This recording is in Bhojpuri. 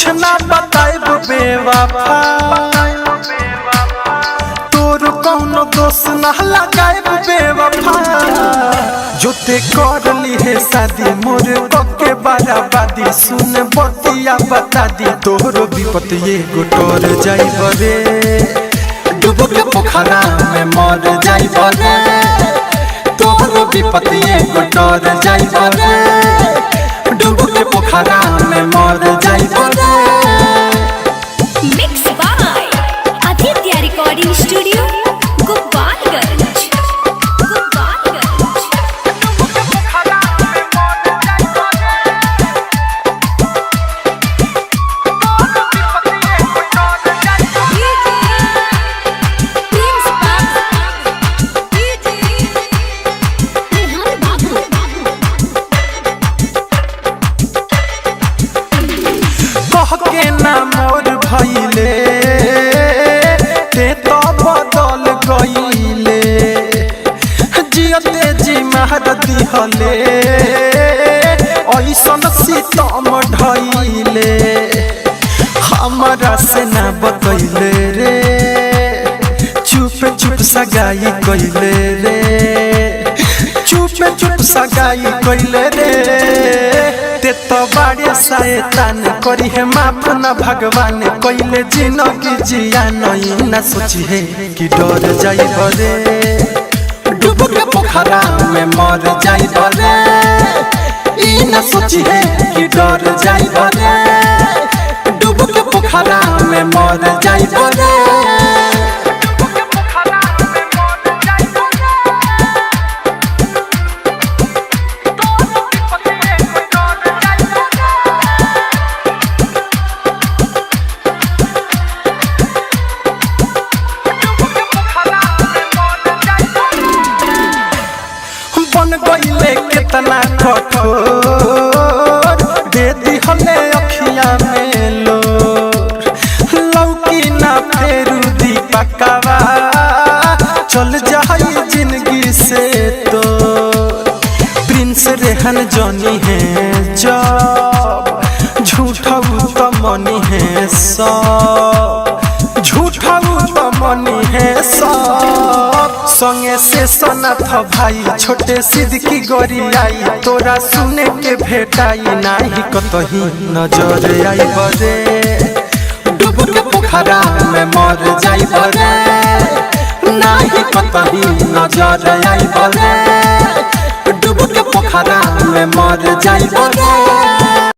कुछ ना बताइब बेवफा, तोर कौनो दोष ना लगाइब बेवफा। जोते कर ली है शादी मोर के बराबादी, सुन बतिया बता दी तोहरो विपत ये गोटर जाइब रे, डूब के पोखरा में मर जाइब रे, तोहरो विपत ये गोटर जाइब रे, डूब के पोखरा में मर जाइब रे। Mix by Aditya recording studio Gopalganj. के ना मोर भइले ते तो बदल गइले, जियते जी महर दिहले ऐसन सीतम ढइले, हमरा से ना बतैले रे, चुप चुप सगाई कइले रे, चुप चुप सगाई कइले रे। ते तो बाड़े शैतान करी है माफ न भगवान, कइले जिंदगी जिया नहीं न सोची है कि डर जाइब रे, डूब के पोखरा में मर जाइब रे, ई न सोची है कि डर जाइब रे, डूब के पोखरा में मर जाइब रे। बन गइले कितना कठोर, दे दिहले अखिया में लोर, लौकी ना फेरू दीपकवा, चल जाई जिंदगी से तो। प्रिंस रेहन जनी है जब, झूठा तो मनी है सब, झूठा तो मनी है सब। संगे से सनत भाई छोटे सिद्दकी गोरियाई, तोरा सुने के भेटाई नाही कतही नजर आइब रे, डूब के पोखरा में मर जाइब रे, नाही कतही नजर आइब रे, डूब के पोखरा में मर जाइब रे।